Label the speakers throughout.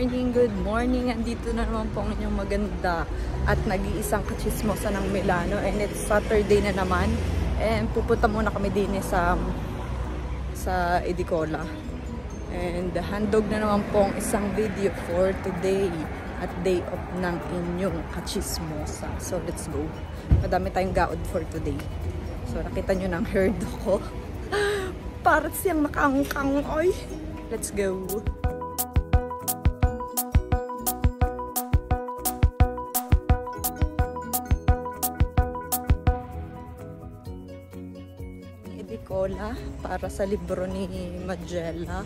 Speaker 1: Good morning. Andito na naman po ang inyong maganda at nag-iisang kachismosa ng Milano. And it's Saturday na naman. And pupunta muna kami din sa Edicola. And handog na naman po ang isang video for today at day off ng inyong kachismosa. So let's go. Madami tayong gaod for today. So nakita nyo ng herd ko. Para siyang nakangkang. Oy. Let's go. Edicola para sa libro ni Magella.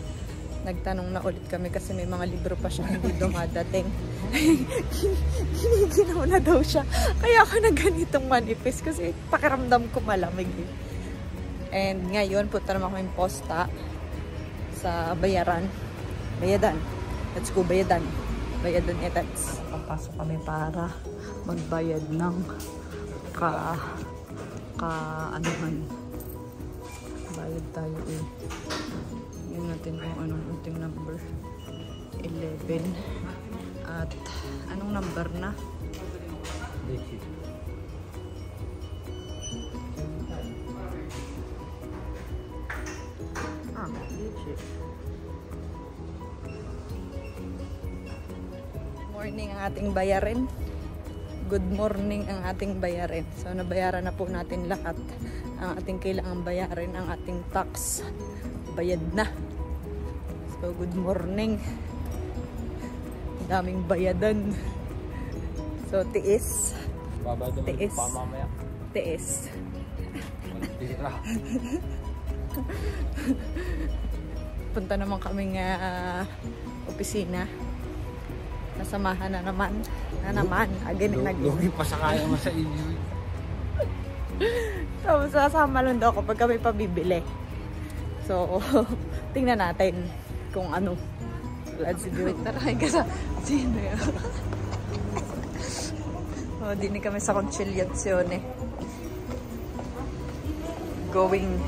Speaker 1: Nagtanong na ulit kami kasi may mga libro pa siya hindi dumadating. Giniginaw na daw siya. Kaya ako na ganitong manipis kasi pakiramdam ko malamig. And ngayon punta naman kami posta sa Bayaran. Bayadan. Let's go Bayadan. Bayadan etats. Papasok kami para magbayad ng anuhan. Bayad tayo eh. Yun natin kung anong ulting number. 11. At anong number na? Morning ang ating bayarin. Good morning ang ating bayarin. So nabayaran na po natin lahat. Ang ating kailangang bayarin, ang ating tax. Bayad na. So good morning. Daming bayadan. So tiis. Tiis. Tiis. Punta naman kaming opisina. Nasamahan na naman. Again and again.
Speaker 2: Lugi pa sa kaya mo sa inyo.
Speaker 1: So, sasama lang daw kapag kami pabibili. So, tingnan natin kung ano. Let's do it. Tarahin ka sa sino yun. Oh, dini kami sa conciliazione. Going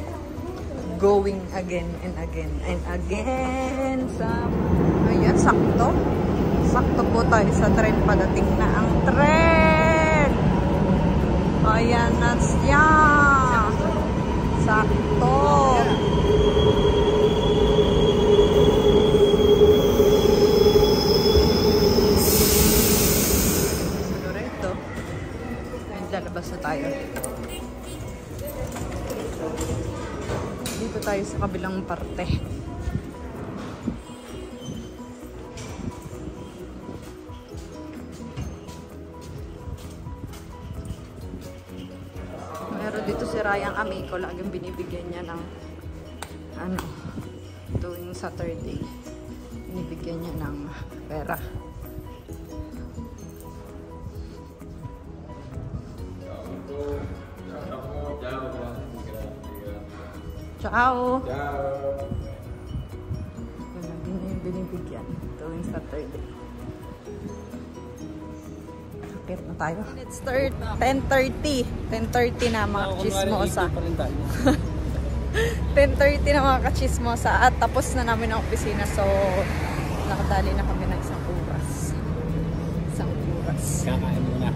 Speaker 1: again and again and again. Ayan, sakto. Sakto po tayo sa tren. Padating na ang tren. Ayan na siya. Sakto. Sigurito. Ayan, lalabas na tayo. Dito tayo sa kabilang parte. Dito si Ryan Amico, laging binibigyan niya ng tuwing Saturday. Binibigyan niya ng pera. Ciao! Yan lagi niya yung binibigyan tuwing Saturday. Akit na tayo. Let's start 10:30. 10:30 na mga kachismosa. 10:30 na mga kachismosa. At tapos na namin ang opisina. So, nakadali na kami ng isang oras.
Speaker 2: Kakain mo na.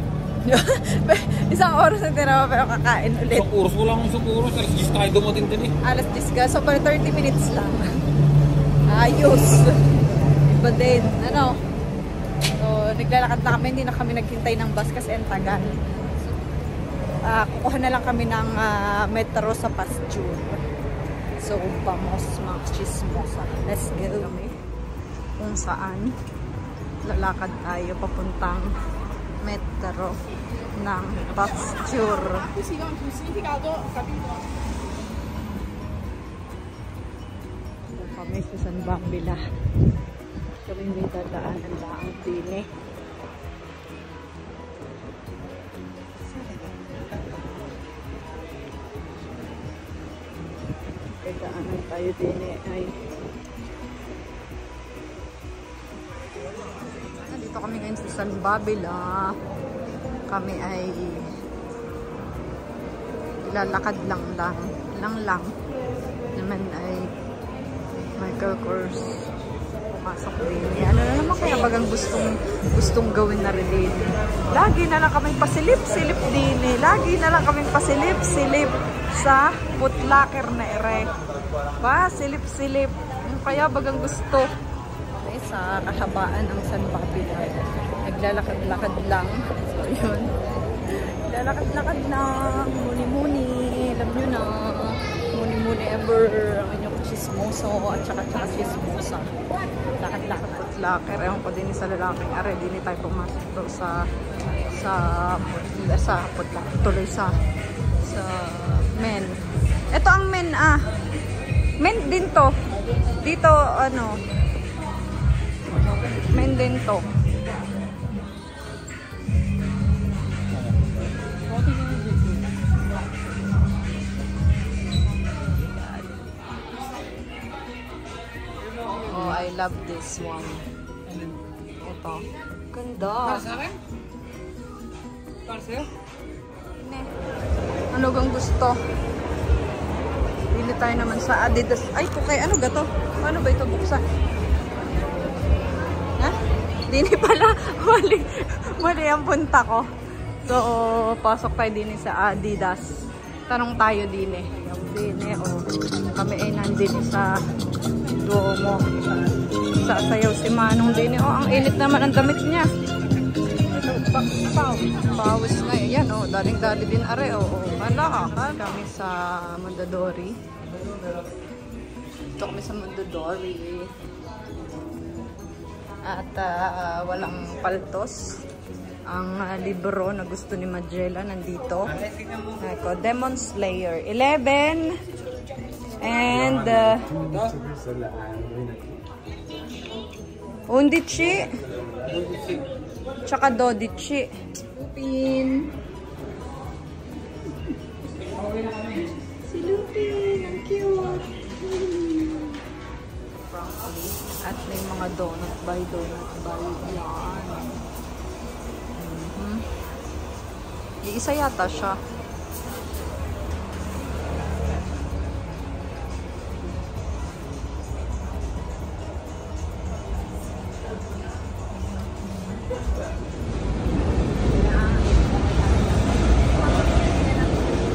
Speaker 1: Isang oras na tinawa pero kakain ulit.
Speaker 2: Isang oras ko lang. Isang oras. Alas 10 tayo dumating din eh.
Speaker 1: Alas 10 ka. So, para 30 minutes lang. Ayos. Iba din. Ano? So, naglalakad na kami. Hindi na kami naghintay ng bus kasi ang tagal. Kukuha na lang kami ng metro sa Pasture. So, vamos mga chismosa. Let's go kami. Kung saan lalakad tayo papuntang metro ng Pasture. Kami sa San Babila. Kami may dadaanan lang din eh. Dadaanan tayo din eh. Nandito kami ngayon sa San Babila. Kami ay lalakad lang. Naman ay Michael Kors pumasok din. Ano na naman kaya bagang gustong gawin na rin din. Lagi na lang kaming pasilip-silip din eh. Lagi na lang kaming pasilip-silip sa putlaker na ere. Pasilip-silip. Kaya bagang gusto. Okay, sa kahabaan ng San Papilan. Naglalakad-lakad lang. So yun. Naglalakad-lakad lang. Muni-muni. Alam nyo na. Muni-muni ever. Ang inyong chismoso at saka chismosa. Lakad-lakad putlaker. Ewan ko din sa lalaking are. Din tayo pumasok doon sa putlaker. Tuloy sa men. Ito ang men men din to. Dito ano. Men din to. Oh, I love this one. Ito. Ganda.
Speaker 2: Sa akin? Para sa'yo?
Speaker 1: Ano bang gusto? Bili tayo naman sa Adidas. Ay, kukay, ano ga to? Paano ba ito buksan? Ha? Dini pala. Mali ang punta ko. So, pasok tayo din sa Adidas. Tanong tayo din eh. Yung din eh, oh. Kami ay nandun sa Duomo. Sasayaw si Manong din eh. Oh, ang init naman ang damit niya. Pawis na eh. Yan oh, daling-dali din are oh. Hala ka, kami sa Mondadori. Ito kami sa Mondadori. At walang paltos. Ang libro na gusto ni Majela nandito. Eko, Demon Slayer 11 and Undichi tsaka Dodichi. Lupin. Si Lupin, ang cute. At may mga donut by yan. Iisa yata siya.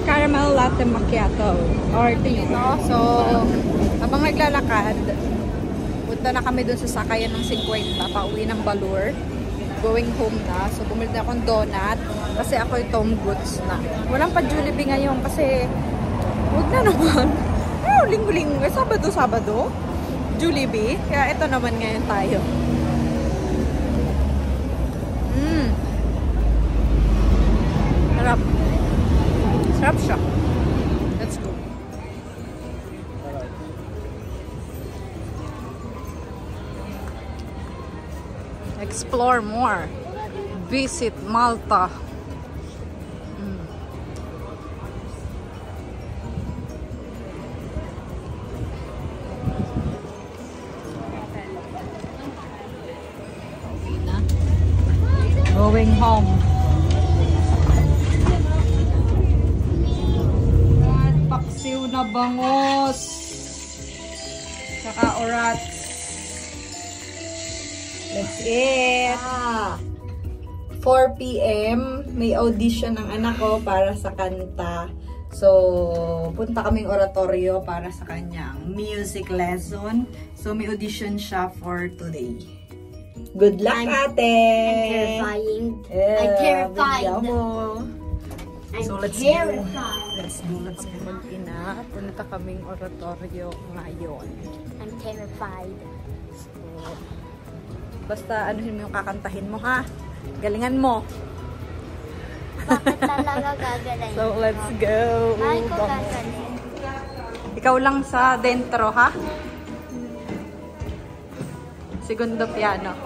Speaker 1: Caramel latte macchiato. Or dito. So, habang naglalakad, punta na kami dun sa sakayan ng 50, pauwi ng Balur. Going home na. So, bumili na akong donut. Kasi ako yung Tom Goods na. Walang pa Jollibee ngayon kasi huwag na naman. Oh, linggo-linggo. Sabado. Jollibee. Kaya ito naman ngayon tayo. Sarap. Sarap siya. Let's go. Explore more. Visit Malta. Going home. At paksiw na bangos. Saka orats. Let's eat. 4 PM, may audition ng anak ko para sa kanta. So, punta kaming oratorio para sa kanyang music lesson. So, may audition siya for today. Good luck, ate!
Speaker 3: I'm terrifying. I'm terrified.
Speaker 1: So, let's go. Let's go. Mag-ina. Punta kaming oratorio ngayon.
Speaker 3: I'm terrified.
Speaker 1: So, basta anuhin mo yung kakantahin mo, ha? Galingan mo.
Speaker 3: Bakit talaga gagaling?
Speaker 1: So, let's go.
Speaker 3: Ay, ko gagaling.
Speaker 1: Ikaw lang sa dentro, ha? Segundo piano.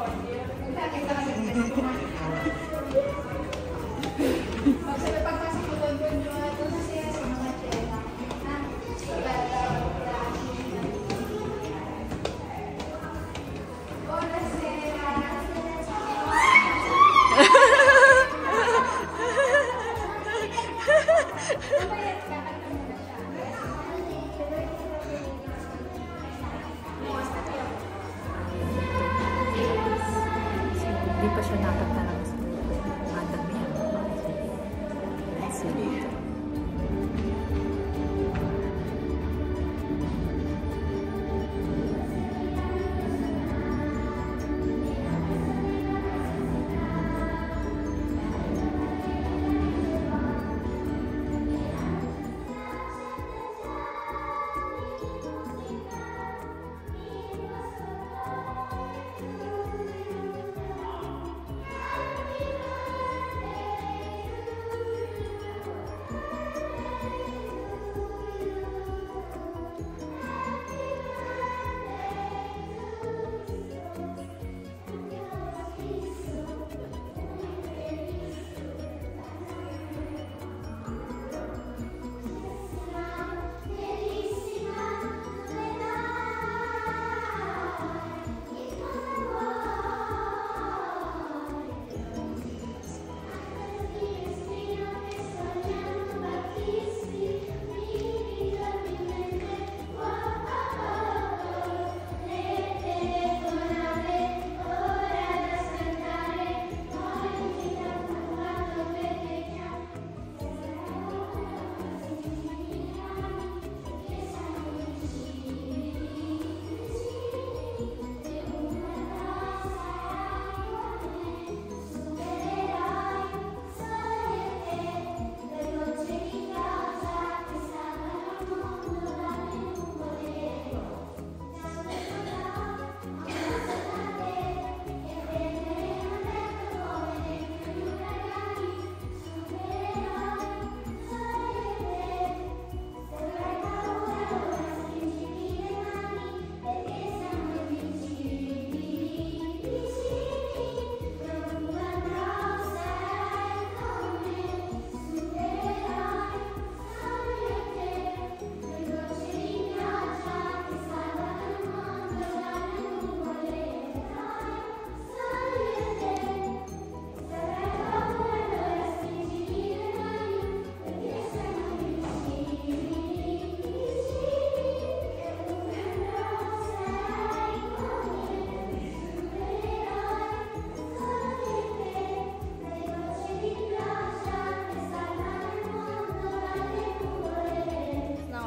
Speaker 1: Hindi pa siya nakanta ng school. Madami yan. Let's see dito.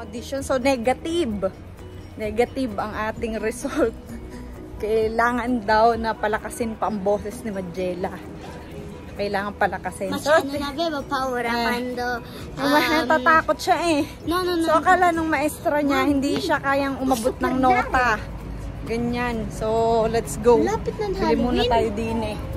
Speaker 1: Audition. So, negative. Negative ang ating result. Kailangan daw na palakasin pa ang boses ni Majela. Kailangan palakasin. So, natatakot siya eh.
Speaker 3: No.
Speaker 1: So, akala nung maestra niya, hindi siya kayang umabot ng nota. Ganyan. So, let's go.
Speaker 3: Lapit ng
Speaker 1: Bili muna
Speaker 3: Halloween.
Speaker 1: tayo din eh.